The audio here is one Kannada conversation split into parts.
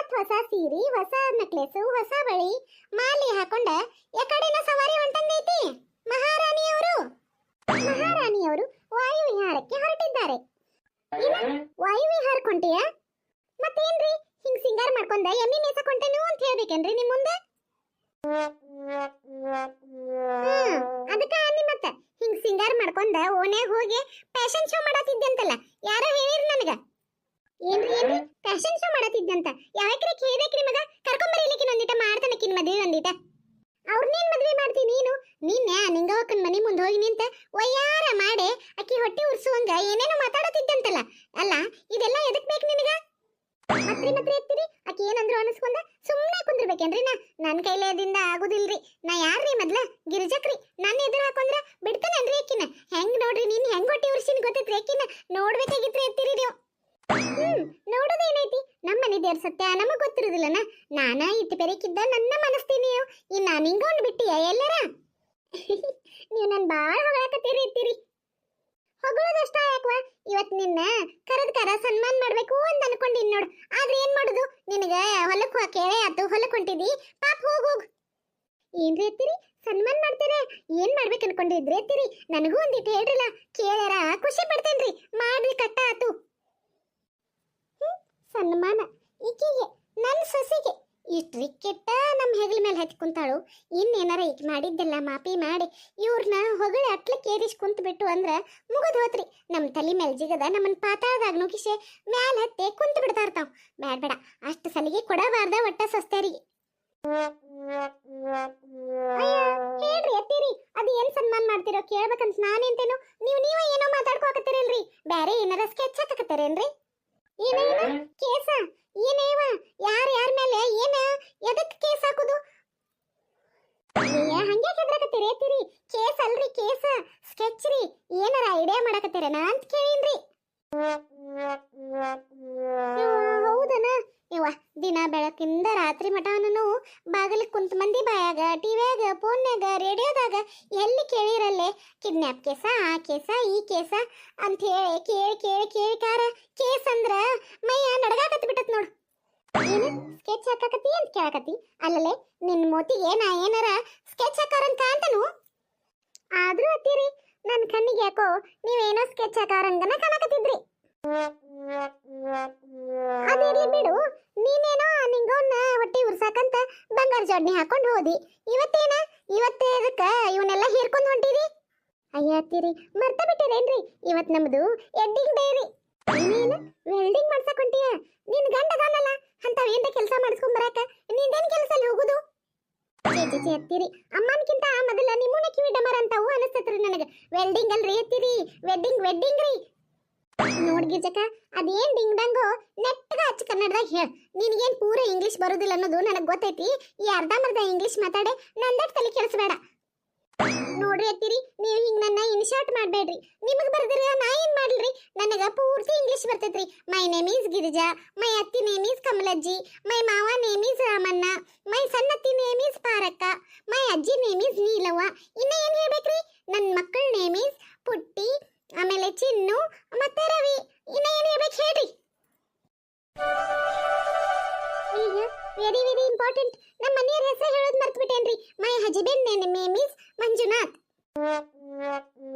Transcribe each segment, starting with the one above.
ಮತ್ ಹೊಸ ಸೀರಿ, ಹೊಸ ನೆಕ್ಲೆಸ್, ಹೊಸ ಬಳಿ, ಮಾಲಿ ಹಾಕೊಂಡ ಯಾಕಡೆನ ಸವಾರಿ ಹೊಂಟಂಗೈತಿ. ಮಹಾರಾಣಿಯವರು ವಾಯುವಿಹಾರಕ್ಕೆ ಹೊರಟಿದ್ದಾರೆ. ವಾಯುವಿಹಾರಕ್ಕೆ ಹೊಂಟಿಯ? ಮತ್ತೇನ್ರಿ ಹಿಂಗ್ ಸಿಂಗಾರ ಮಾಡ್ಕೊಂಡ ಎಮ್ಮಿ ಮೇಸಕೊಂಟೇನು ಅಂತ ಹೇಳ್ಬೇಕೇನ್ರಿ ನಿಮ್ ಮುಂದೆ? ಅದಕ್ಕ ಅನ್ನಿ ಮತ್ತ ಹಿಂಗ್ ಸಿಂಗಾರ ಮಾಡ್ಕೊಂಡ ಓನ್ಯಾಗ ಹೋಗಿ ಫ್ಯಾಷನ್ ಶೋ ಮಾಡತ್ತಿದ್ದಂತಲ್ಲ, ಯಾರೋ ಹೇಳಿರಿ ನನಗ. ಏನ್ರಿ ಫ್ಯಾಷನ್ ಶೋ ಮಾಡತ್ತಿದ್ದಂತ? ಯಾವಕ್ರಿ ಕೇಳ್ಬೇಕ್ರಿ ಮಗ? ಕರ್ಕೊಂಬರಿಲಿಕ್ಕೆ ಒಂದಿಟ ಮಾಡ್ತಾನಕ್ಕಿನ ಮದ್ವೆ ಒಂದಿಟ. ಅವ್ರನ್ನೇನ್ ಮದ್ವೆ ಮಾಡ್ತೀನಿ ನೀನು? ನಿನ್ನೆ ನಿಂಗವಕ್ಕನ್ ಮನಿ ಮುಂದೆ ಹೋಗಿ ನಿಂತ ಒಯ್ಯಾರ ಮಾಡಿ ಅಕ್ಕಿ ಹೊಟ್ಟೆ ಉರ್ಸುವಂಗ ಏನೇನೋ ಮಾತಾಡತ್ತಿದ್ದಂತಲ್ಲ. ಅಲ್ಲ ಇದೆಲ್ಲ ಎದಕ್ ಬೇಕು ನಿನಗ? ಮತ್ರಿ ಎತ್ತಿರಿ ಆಕಿ ಏನಂದ್ರು ಅನಿಸ್ಕೊಂಡ ಸುಮ್ಮನೆ ಕುಂದಿರ್ಬೇಕೇನ್ರಿ? ನನ್ ಕೈಲೇದಿಂದ ಆಗುದಿಲ್ರಿ. ನಾ ಯಾರ್ರಿ ಮೊದ್ಲ ಗಿರಿಜಕ್ರಿ? ನನ್ನ ಎದುರು ಹಾಕೊಂಡ್ರ ಬಿಡ್ತಾನನ್ರಿ ಅಕ್ಕಿನ? ಹೆಂಗ್ ನೋಡ್ರಿ ನೀನ್ ಹೆಂಗ್ ಹೊಟ್ಟೆ ಉರ್ಸಿನ ಗೊತ್ತೈತ್ರಿ ಅಕ್ಕಿನ? ನೋಡ್ಬೇಕಾಗಿತ್ರಿ ಎತ್ತಿರಿ ನೀವು. ನೋಡೋದೇನೈತಿ? ನಮ್ಮ ಮನೆ ದೇವ್ರ ಸತ್ಯ ನಮಗ್ ಗೊತ್ತಿರುದಿಲ್ಲನ? ನಾನ ಇಟ್ಟು ಬೆರಕಿದ್ದ ನನ್ನ ಮನಸ್ತೀನಿ. ಇನ್ನ ನಿಂಗೊಂದು ಬಿಟ್ಟಿಯ ಎಲ್ಲರ? ನೀವು ನನ್ ಬಾಳ ಹೊಗಳಕತ್ತೀರಿ ಎತ್ತಿರಿ. ಹೊಗಳೋದಷ್ಟ ಯಾಕವಾ? ಇವತ್ ನಿನ್ನ ಕರ ಸನ್ಮಾನ ಮಾಡ್ಬೇಕು ಅಂತ ಅನ್ಕೊಂಡಿನ್ ನೋಡು. ಆದ್ರೆ ಏನ್ ಮಾಡುದು? ನಿನಗ ಹೊಲಕ್ ಕೇಳೆ ಆತು, ಹೊಲಕ್ ಹೊಂಟಿದಿ, ಪಾಪ ಹೋಗ್. ಏನ್ರಿ ಎತ್ತಿರಿ ಸನ್ಮಾನ ಮಾಡ್ತೀರ? ಏನ್ ಮಾಡ್ಬೇಕು ಅನ್ಕೊಂಡಿದ್ರಿ ಎತ್ತಿರಿ? ನನಗೂ ಒಂದಿಟ್ಟು ಹೇಳ್ರಿಲ್ಲ, ಕೇಳ್ಯಾರ ಖುಷಿ ಪಡ್ತೇನ್ರಿ. ಮಾಡ್ರಿ ಕಟ್ಟ ಆತು. ಸನ್ಮಾನ ಈಕಿಗೆ, ನನ್ನ ಸೊಸಿಗೆ ಇಷ್ಟ್ರಿ ಕೆಟ್ಟ ನಮ್ಮ ಹೆಗಲ ಮೇಲೆ ಹತ್ತಿ ಕುಂತಾಳು. ಇನ್ನೇನಾರ ಈಗ ಮಾಡಿದ್ದೆಲ್ಲ ಮಾಪಿ ಮಾಡಿ ಇವ್ರನ್ನ ಹೊಗಳಿ ಅಟ್ಲಕ್ಕೆ ಏರಿಸಿ ಕುಂತು ಬಿಟ್ಟು ಅಂದ್ರ ಮುಗಿದು ಹೋತ್ರಿ. ನಮ್ಮ ತಲೆ ಮೇಲೆ ಜಿಗದ ನಮ್ಮನ್ನ ಪಾತಾಳದಾಗ ನುಗ್ಗಿಸಿ ಮ್ಯಾಲ ಹತ್ತಿ ಕುಂತು ಬಿಡ್ತಾ ಇರ್ತಾವ. ಬೇಡ ಅಷ್ಟು ಸಲಿಗೆ ಕೊಡಬಾರ್ದ ಒಟ್ಟ ಸೊಸ್ತೆರಿಗೆ. ಹೇಳ್ರಿ ಎತ್ತೀರಿ, ಅದು ಏನ್ ಸನ್ಮಾನ ಮಾಡ್ತಿರೋ ಕೇಳ್ಬೇಕಂತ ನಾನೇಂತೇನು? ನೀವ ಏನೋ ಮಾತಾಡ್ಕೋಕತ್ತೀರಲ್ರಿ? ಬ್ಯಾರೆ ಏನಾರ ಸ್ಕೆಚ್ ಹಾಕಕತ್ತೀರೇನ್ರಿ? ಏನೇನ ಕೇಸ? ಏನೇವ? ಯಾರ ಮೇಲೆ ಏನ ಎದಕ್ ಕೇಸ್ ಹಾಕುದು? ಹಂಗೆ ಹೆದ್ರಕತ್ತೀರಿ ಎತ್ತಿರಿ? ಕೇಸ್ ಅಲ್ರಿ, ಕೇಸ ಸ್ಕೆಚ್ ರೀ. ಏನಾರ ಐಡಿಯಾ ಮಾಡಕತ್ತೀರನ ಅಂತ ಕೇಳೀನ್ರಿ. ಹೌದನ? ಇವ ದಿನ ಬೆಳಕಿಂದ ರಾತ್ರಿ ಮಟನು ಬಾಗಿಲಿಗೆ ಕುಂತ ಮಂದಿ ಬಾಯಾಗ, ಟಿವಿಯಾಗ, ಫೋನ್ಯಾಗ, ರೇಡಿಯೋದಾಗ ಎಲ್ಲಿ ಕೇಳಿರಲ್ಲೇ ಕಿಡ್ನ್ಯಾಪ್ ಕೇಸ, ಆ ಕೇಸ, ಈ ಕೇಸ ಅಂತ ಹೇಳಿ ಕೇಳಿ ಕಾರ ಕೇಸ್ ಅಂದ್ರ ಮೈಯ ನಡಗಾಕತ್ ಬಿಟ್ಟತ್ ನೋಡು. ಏನು ಸ್ಕೆಚ್ ಹಾಕಕತ್ತಿ ಅಂತ ಕೇಳಕತ್ತಿ? ಅಲ್ಲಲೇ ನಿನ್ ಮೋತಿಗೆ ನಾ ಏನಾರ ಸ್ಕೆಚ್ ಹಾಕಾರಂತ ಕಾಣ್ತನು? ಆದ್ರೂ ಅತ್ತೀರಿ ನನ್ನ ಕಣ್ಣಿಗೆ ಯಾಕೋ ನೀವೇನೋ ಸ್ಕೆಚ್ ಹಾಕಾರಂಗನ ಕಾಣಕತ್ತಿದ್ರಿ. ಅದಿರ್ಲಿ ಬಿಡು. ನೀನೇನೋ ನಿಂಗವನ್ನ ಹೊಟ್ಟೆ ಉರ್ಸಾಕಂತ ಬಂಗಾರ ಜೋಡ್ನಿ ಹಾಕೊಂಡು ಹೋದಿ. ಇವತ್ತೇ ಅದಕ್ಕ ಇವನ್ನೆಲ್ಲ ಹೇರ್ಕೊಂಡು ಹೊಂಟಿರಿ? ಅಯ್ಯ ಅತ್ತೀರಿ ಮರ್ತ ಬಿಟ್ಟಿರೇನ್ರಿ? ಇವತ್ ನಮ್ದು ಎಡ್ಡಿಂಗ್ ಡೇ ರೀ. ನೀನು ವೆಲ್ಡಿಂಗ್ ಮಾಡ್ಸಕ್ ಹೊಂಟಿಯ? ನಿನ್ ಗಂಡ ಅದಾನಲ್ಲ, ಅಂತವೇನ್ರ ಕೆಲಸ ಮಾಡಿಸ್ಕೊಂಡ್ ಬರಾಕ ನಿಂದೇನ್ ಕೆಲಸ ಅಲ್ಲಿ ಹೋಗುದು? ಚೇಚಿ ಅತ್ತೀರಿ, ಅಮ್ಮನ್ಕಿಂತ ಮೊದಲ ನಿಮ್ಮನ್ನ ಕಿವಿ ಡಮರ ಅಂತಾವು ಅನಿಸ್ತತ್ರಿ ನನಗೆ. ವೆಲ್ಡಿಂಗ್ ಅಲ್ರಿ ಅತ್ತೀರಿ, ವೆಡ್ಡಿಂಗ್ ರೀ. ನೋಡ್ ಗಿರ್ಜಕ್ಕ, ಅದೇನ್ ಡಿಂಗ್ ಡಂಗೋ ನೆಟ್ಟಗ ಹಚ್ಚ ಕನ್ನಡದಾಗ ಹೇಳ. ನಿನಗೇನ್ ಪೂರ ಇಂಗ್ಲಿಷ್ ಬರುದಿಲ್ಲ ಅನ್ನೋದು ನನಗೆ ಗೊತ್ತೈತಿ. ಈ ಅರ್ಧಂಬರ್ಧ ಇಂಗ್ಲಿಷ್ ಮಾತಾಡೆ ನಂದಟ್ ತಲೆ ಕೆಡಿಸ್ಬೇಡ. ನೋಡ್ರಿ ಅತ್ತೀರಿ, ನೀವು ಹಿಂಗ್ ನನ್ನ ಇನ್ಶರ್ಟ್ ಮಾಡ್ಬೇಡ್ರಿ. ನಿಮಗ್ ಬರ್ದಿರ ನಾ ಏನ್ ಮಾಡ್ಲ್ರಿ? ನನಗ ಪೂರ್ತಿ ಇಂಗ್ಲಿಷ್ ಬರ್ತೈತ್ರಿ. My name is Girija, my ಅತ್ತಿ ನೇಮ್ ಈಸ್ ಕಮಲಜ್ಜಿ, ಮೈ ಮಾವ ನೇಮ್ ಈಸ್ ರಾಮಣ್ಣ, ಮೈ ಸಣ್ಣತ್ತಿ ನೇಮ್ ಈಸ್ ಪಾರಕ್ಕ, ಮೈ ಅಜ್ಜಿ ನೇಮ್ ಈಸ್ ನೀಲವ್ವ. ಇನ್ನ ಏನ್ ಹೇಳ್ಬೇಕ್ರಿ? ನನ್ನ ಮಕ್ಕಳ ನೇಮ್ ಈಸ್ ಪುಟ್ಟಿ, ಆಮೇಲೆ ಚಿನ್ನು ಮತ್ತೆ ರವಿ. ಇನ್ನ ಏನ್ ಹೇಳ್ಬೇಕು ಹೇಳ್ರಿ? ಈಗ ವೆರಿ ಇಂಪಾರ್ಟೆಂಟ್, ನಮ್ಮ ಮನೆಯವರ ಹೆಸರು ಹೇಳೋದು ಮರ್ತು ಬಿಟ್ಟೇನ್ರಿ. My husband name is Manjunath.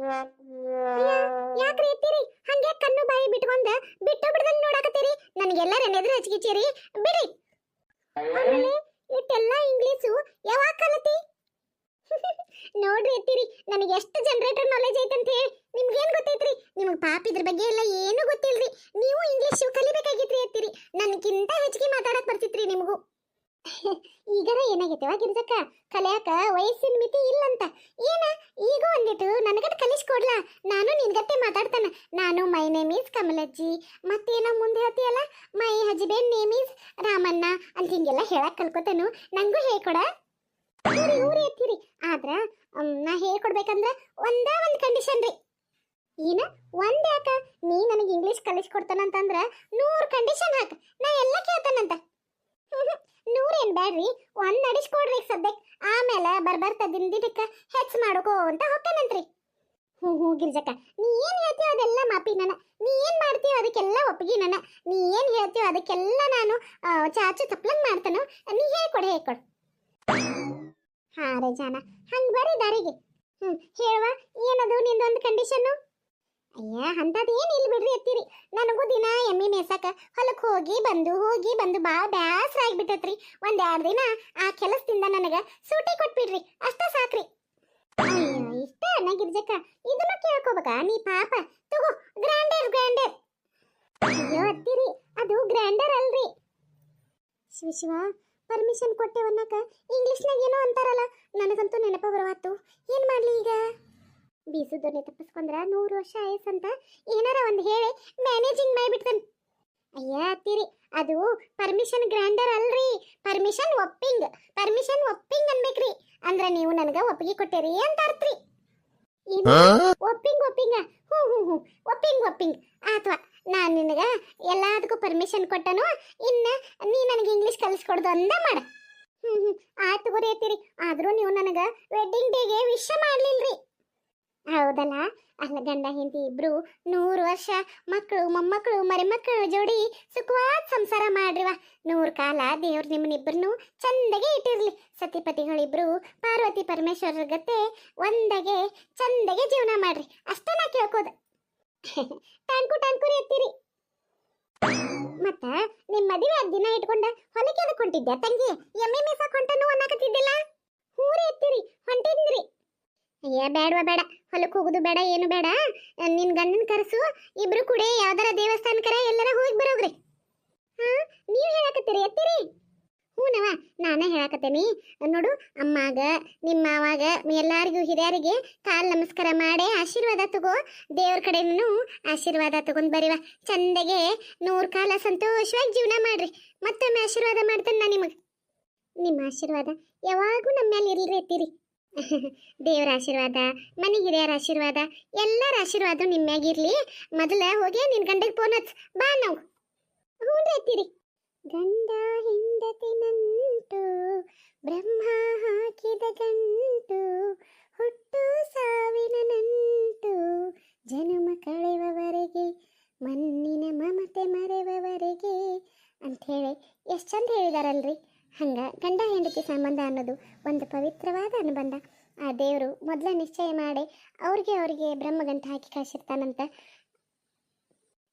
ಯಾಕ್ರಿ ಎತ್ತೀರಿ ಹಂಗೆ ಕಣ್ಣು ಬಾಯಿ ಬಿಟ್ಕೊಂಡ ಬಿಟ್ಟು ಬಿಡ್ದಂಗ್ ನೋಡಾಕತ್ತೀರಿ? ನನಗೆಲ್ಲರ ಎದುರು ಹಚ್ಚಿಕಿಚ್ಚೇರಿ ಬಿಡಿ. ಆಮೇಲೆ ಇಟ್ಟೆಲ್ಲ ಇಂಗ್ಲಿಷು ಯಾವಾಗ ಕಲತಿ? ನೋಡ್ರಿ ಎತ್ತೀರಿ, ನನಗೆ ಎಷ್ಟು ಜನರೇಟರ್ ನಾಲೆಜ್ ಐತಂತ ಹೇಳಿ ನಿಮ್ಗೇನ್ ಗೊತ್ತೈತ್ರಿ? ನಿಮ್ಗೆ ಪಾಪ ಇದ್ರ ಬಗ್ಗೆ ಎಲ್ಲ ಏನು ಗೊತ್ತಿಲ್ರಿ. ನೀವು ಇಂಗ್ಲಿಷ್ ಕಲಿಬೇಕಾಗಿತ್ರಿ ಎತ್ತೀರಿ. ನನ್ಗಿಂತ ಹೆಚ್ಚಿಗೆ ಮಾತಾಡಕ್ ಬರ್ತಿತ್ರಿ ನಿಮಗೂ. ಈಗರ ಏನಾಗೈತೆವ ಗಿರ್ಜಕ್ಕ, ಕಲಿಯಾಕ ವಯಸ್ಸಿನ ಮಿತಿ ಇಲ್ಲಂತ. ಏನ ಈಗ ಒಂದಿಟ್ಟು ನನಗಟ್ ಕಲಿಸ್ಕೊಡ್ಲಾ? ನಾನು ನಿನ್ಗತ್ತೆ ಮಾತಾಡ್ತಾನ. ನಾನು ಮೈ ನೇಮ್ ಈಸ್ ಕಮಲಜ್ಜಿ, ಮತ್ತೇನೋ ಮುಂದೆ ಹೇಳ್ತೀಯಲ್ಲ my husband name is Ramanna ಅಂತ ಹಿಂಗೆಲ್ಲ ಹೇಳಕ್ ಕಲ್ಕೋತಾನು. ನಂಗೂ ಹೇಳ್ಕೊಡ? ಊರಿ ಎತ್ತೀರಿ. ಆದ್ರ ನಾ ಹೇಳ್ಕೊಡ್ಬೇಕಂದ್ರ ಒಂದ ಒಂದ್ ಕಂಡೀಷನ್ ರೀ. ಏನ ಒಂದ್ ಯಾಕ? ನೀ ನನಗೆ ಇಂಗ್ಲಿಷ್ ಕಲಿಸ್ಕೊಡ್ತಾನಂತಂದ್ರ 100 ಕಂಡೀಷನ್ ಹಾಕ, ನಾ ಎಲ್ಲ ಕೇಳ್ತಾನಂತ. 100 ಏನ್ ಬ್ಯಾಡ್ರಿ, ಒಂದ್ ನಡಿಸ್ಕೊಡ್ರಿ ಸದ್ಯಕ್. ಆಮೇಲೆ ಬರ್ಬರ್ತ ದಿನಕ್ಕ ಹೆಚ್ಚು ಮಾಡ್ಕೋ ಅಂತ ಹೊಕ್ಕನಂತ್ರಿ. ಹ್ಞೂ ಹ್ಞೂ ಗಿರ್ಜಕ್ಕ, ನೀ ಏನು ಹೇಳ್ತೀಯೋ ಅದೆಲ್ಲ ಮಾಪಿ ನನ್ನ, ನೀ ಏನು ಮಾಡ್ತೀಯೋ ಅದಕ್ಕೆಲ್ಲ ಒಪ್ಪಿಗೆ ನನ್ನ, ನೀ ಏನು ಹೇಳ್ತೀಯೋ ಅದಕ್ಕೆಲ್ಲ ನಾನು ಚಾಚು ತಪ್ಲಂಗ್ ಮಾಡ್ತಾನೋ, ನೀ ಹೇಳ್ಕೊಡು ಹೇಳ್ಕೊಡು. ಹಾಂ ರೇ ಜಾನ, ಹಂಗೆ ಬರ್ರಿ ದಾರಿಗೆ. ಹೇಳುವ, ಏನದು ನಿಂದೊಂದು ಕಂಡೀಷನ್ನು? ಅಯ್ಯ ಅಂಥದ್ದು ಏನು ಇಲ್ಲ ಬಿಡ್ರಿ ಎತ್ತೀರಿ, ನನಗೂ ದಿನ ಎಮ್ಮಿ ಮೇಸಾಕ ಹೊಲಕ್ಕೆ ಹೋಗಿ ಬಂದು ಭಾಳ ಬ್ಯಾಸರ ಆಗಿಬಿಟ್ಟೈತ್ರಿ. ಒಂದೆರಡು ದಿನ ಆ ಕೆಲಸದಿಂದ ನನಗೆ ಸೂಟಿ ಕೊಟ್ಬಿಡ್ರಿ, ಅಷ್ಟ ಸಾಕ್ರಿ. ಅಯ್ಯೋ ಇಷ್ಟ ಗಿರ್ಜಕ್ಕ, ಇದನ್ನು ಕೇಳ್ಕೊಬೇಕಾ ನೀ ಪಾಪ? ತಗೋ ಗ್ರ್ಯಾಂಡರ್ ಗ್ರ್ಯಾಂಡರ್. ಅಯ್ಯೋ ಅತ್ತೀರಿ, ಅದು ಗ್ರ್ಯಾಂಡರ್ ಅಲ್ರಿ. ಶಿವ ಶಿವ, ಪರ್ಮಿಷನ್ ಕೊಟ್ಟೆವನ್ನಾಕ ಇಂಗ್ಲೀಷ್ನಾಗ ಏನೋ ಅಂತಾರಲ್ಲ, ನನಗಂತೂ ನೆನಪ ಬರವಾತು. ಏನು ಮಾಡಲಿ ಈಗ? ಬೀಸುದೊನೆ ತಪ್ಪಿಸ್ಕೊಂಡ್ರ 100 ವರ್ಷ ಆಯಸ್ಸಂತ ಏನಾರ ಒಂದು ಹೇಳಿ ಮ್ಯಾನೇಜಿಂಗ್ ಮಾಡಿಬಿಡ್ತಾನೆ. ಅಯ್ಯ ಅತ್ತೀರಿ, ಅದು ಪರ್ಮಿಷನ್ ಗ್ರ್ಯಾಂಡರ್ ಅಲ್ರಿ, ಪರ್ಮಿಷನ್ ಒಪ್ಪಿಂಗ್ ಅನ್ಬೇಕ್ರಿ. ಅಂದ್ರ ನೀವು ನನಗೆ ಒಪ್ಪಿಗೆ ಕೊಟ್ಟೇರಿ ಅಂತ ಅರ್ಥ್ರಿ. ಒಪ್ಪಿಂಗ್ ಹ್ಞೂ ಒಪ್ಪಿಂಗ್ ಅಥವಾ ನಾನು ನಿನಗೆ ಎಲ್ಲದಕ್ಕೂ ಪರ್ಮಿಷನ್ ಕೊಟ್ಟನು, ಇನ್ನು ನೀ ನನಗೆ ಇಂಗ್ಲೀಷ್ ಕಲಿಸ್ಕೊಡ್ದು ಅಂದ ಮಾಡ. ಆಯ್ತು ಗುರಿ ಐತಿರಿ. ಆದರೂ ನೀವು ನನಗೆ ವೆಡ್ಡಿಂಗ್ ಡೇಗೆ ವಿಶ್ ಮಾಡಲಿಲ್ರಿ. ಹೌದಲ್ಲ? ಅಲ್ಲ, ಗಂಡ ಹೆಂಡತಿ ಇಬ್ರು 100 ವರ್ಷ ಮಕ್ಕಳು ಮೊಮ್ಮಕ್ಕಳು ಮರಿಮಕ್ಕಳು ಜೋಡಿ ಸುಖವಾದ ಸಂಸಾರ ಮಾಡ್ರಿವ. 100 ಕಾಲ ದೇವ್ರು ನಿಮ್ಮನ್ನಿಬ್ಬರನ್ನು ಚಂದಗೆ ಇಟ್ಟಿರ್ಲಿ. ಸತಿಪತಿಗಳಿಬ್ರು ಪಾರ್ವತಿ ಪರಮೇಶ್ವರರ ಗತೆ ಒಂದಾಗೆ ಚಂದಗೆ ಜೀವನ ಮಾಡ್ರಿ, ಅಷ್ಟೇ ನಾ ಕೇಳ್ಕೋದು. ಟ್ಯಾಂಕು ಎತ್ತೀರಿ. ಮತ್ತ ನಿಮ್ಮ ಮದುವೆ ದಿನ ಇಟ್ಕೊಂಡ ಹೊಲಕ್ಕೆ ಅದಕ್ಕೆ ಹೊಂಟಿದ್ದೆ ತಂಗಿ? ಎಮ್ಮೆ ಮೇಸಾಕ್ ಹೊಂಟನು ಅನ್ನಕತ್ತಿದ್ದಿಲ್ಲ? ಹೂರಿ ಎತ್ತೀರಿ, ಹೊಂಟಿದ್ರಿ. ಅಯ್ಯ ಬೇಡ, ಹೊಲಕ್ಕೆ ಹೋಗುದು ಬೇಡ, ಏನು ಬೇಡ. ನಿನ್ ಗಂಡನ ಕರೆಸು, ಇಬ್ರು ಕೂಡ ಯಾವ್ದಾರ ದೇವಸ್ಥಾನಕರ ಎಲ್ಲರ ಹೋಗಿ ಬರೋಗ್ರಿ. ನೀವು ಹೇಳಕತ್ತೀರಿ ಎತ್ತೀರಿ? ಹೂನವ, ನಾನೇ ಹೇಳಕತ್ತೇನಿ ನೋಡು. ಅಮ್ಮಾಗ ನಿಮ್ಮ ಮಾವಾಗ ಎಲ್ಲಾರಿಗೂ ಹಿರಿಯರಿಗೆ ಕಾಲ್ ನಮಸ್ಕಾರ ಮಾಡಿ ಆಶೀರ್ವಾದ ತಗೋ. ದೇವ್ರ ಕಡೆನೂ ಆಶೀರ್ವಾದ ತಗೊಂಡ್ ಬರೀವ. ಚಂದಗೆ 100 ಕಾಲ ಸಂತೋಷವಾಗಿ ಜೀವನ ಮಾಡ್ರಿ. ಮತ್ತೊಮ್ಮೆ ಆಶೀರ್ವಾದ ಮಾಡ್ತೇನೆ ನಾ ನಿಮಗೆ. ನಿಮ್ಮ ಆಶೀರ್ವಾದ ಯಾವಾಗೂ ನಮ್ಮ ಮೇಲೆ ಇರ್ಲಿ ಎತ್ತೀರಿ. ದೇವರ ಆಶೀರ್ವಾದ, ಮನೆ ಹಿರಿಯರ ಆಶೀರ್ವಾದ, ಎಲ್ಲರ ಆಶೀರ್ವಾದ ನಿಮ್ಮ್ಯಾಗಿರ್ಲಿ. ಮೊದಲ ಹೋಗಿ ನಿನ್ ಗಂಡಗೆ ಫೋನ್ ಹಚ್ಚ ಬಾ ನಾವು. ಹ್ಞೂ ಎತ್ತೀರಿ. ಗಂಡ ಹೆಂಡತಿ ನಂಟು ಬ್ರಹ್ಮ ಹಾಕಿದ ಗಂಟು, ಹುಟ್ಟು ಸಾವಿನ ನಂಟು, ಜನುಮ ಕಳೆಯುವವರೆಗೆ ಮಣ್ಣಿನ ಮಮತೆ ಮರೆಯುವವರೆಗೆ ಅಂಥೇಳಿ ಎಷ್ಟು ಚಂದ ಹೇಳಿದಾರಲ್ರಿ. ಹಂಗೆ ಗಂಡ ಹೆಂಡತಿ ಸಂಬಂಧ ಅನ್ನೋದು ಒಂದು ಪವಿತ್ರವಾದ ಅನುಬಂಧ. ಆ ದೇವರು ಮೊದಲ ನಿಶ್ಚಯ ಮಾಡಿ ಅವ್ರಿಗೆ ಬ್ರಹ್ಮಗಂಟ ಹಾಕಿ ಕಳಿಸಿರ್ತಾನಂತ.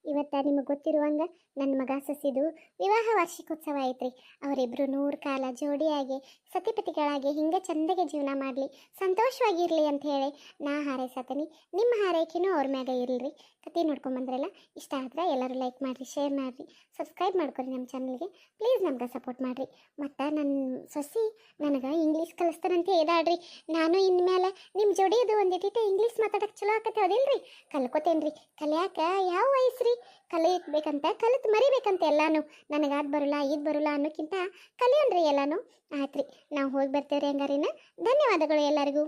ಇವತ್ತು ನಿಮಗೆ ಗೊತ್ತಿರುವಂಗೆ ನನ್ನ ಮಗ ಸಸಿದು ವಿವಾಹ ವಾರ್ಷಿಕೋತ್ಸವ ಐತ್ರಿ. ಅವರಿಬ್ಬರು 100 ಕಾಲ ಜೋಡಿಯಾಗಿ ಸತಿಪತಿಗಳಾಗಿ ಹಿಂಗೆ ಚಂದಗೆ ಜೀವನ ಮಾಡಲಿ, ಸಂತೋಷವಾಗಿರಲಿ ಅಂತ ಹೇಳಿ ನಾ ಹಾರೈಸತ್ತೀನಿ. ನಿಮ್ಮ ಹಾರೈಕೆನೂ ಅವ್ರ ಮ್ಯಾಗ ಇರಲಿ. ಕತೆ ನೋಡ್ಕೊಂಬಂದ್ರಲ್ಲ, ಇಷ್ಟ ಆದ್ರೆ ಎಲ್ಲರೂ ಲೈಕ್ ಮಾಡಿರಿ, ಶೇರ್ ಮಾಡಿರಿ, ಸಬ್ಸ್ಕ್ರೈಬ್ ಮಾಡ್ಕೊರಿ ನಮ್ಮ ಚಾನಲ್ಗೆ. ಪ್ಲೀಸ್ ನಮ್ಗೆ ಸಪೋರ್ಟ್ ಮಾಡಿರಿ. ಮತ್ತು ನನ್ನ ಸೊಸಿ ನನಗೆ ಇಂಗ್ಲೀಷ್ ಕಲಿಸ್ತಾನಂತ ಹೇಳಾಡ್ರಿ. ನಾನು ಇನ್ಮೇಲೆ ನಿಮ್ಮ ಜೋಡಿಯದು ಒಂದಿಟ್ಟು ಇಂಗ್ಲೀಷ್ ಮಾತಾಡೋಕೆ ಚಲೋ ಆಕತ್ತೆ, ಹೌದಿಲ್ರಿ? ಕಲ್ಕೋತೇನ್ರಿ. ಕಲಿಯಾಕ ಯಾವ ವಯಸ್ಸ್ರಿ? ಕಲಿಯಬೇಕಂತ ಕಲಿತು ಮರಿಬೇಕಂತ ಎಲ್ಲಾನು. ನನಗೆ ಅದು ಬರೋಲ್ಲ ಇದು ಬರೋಲ್ಲ ಅನ್ನೋಕ್ಕಿಂತ ಕಲಿಯೋಣ್ರಿ ಎಲ್ಲಾನು. ಆಯ್ತು ರೀ, ನಾವು ಹೋಗಿ ಬರ್ತೇವ್ರಿ ಹಂಗಾರಿನ. ಧನ್ಯವಾದಗಳು ಎಲ್ಲರಿಗೂ.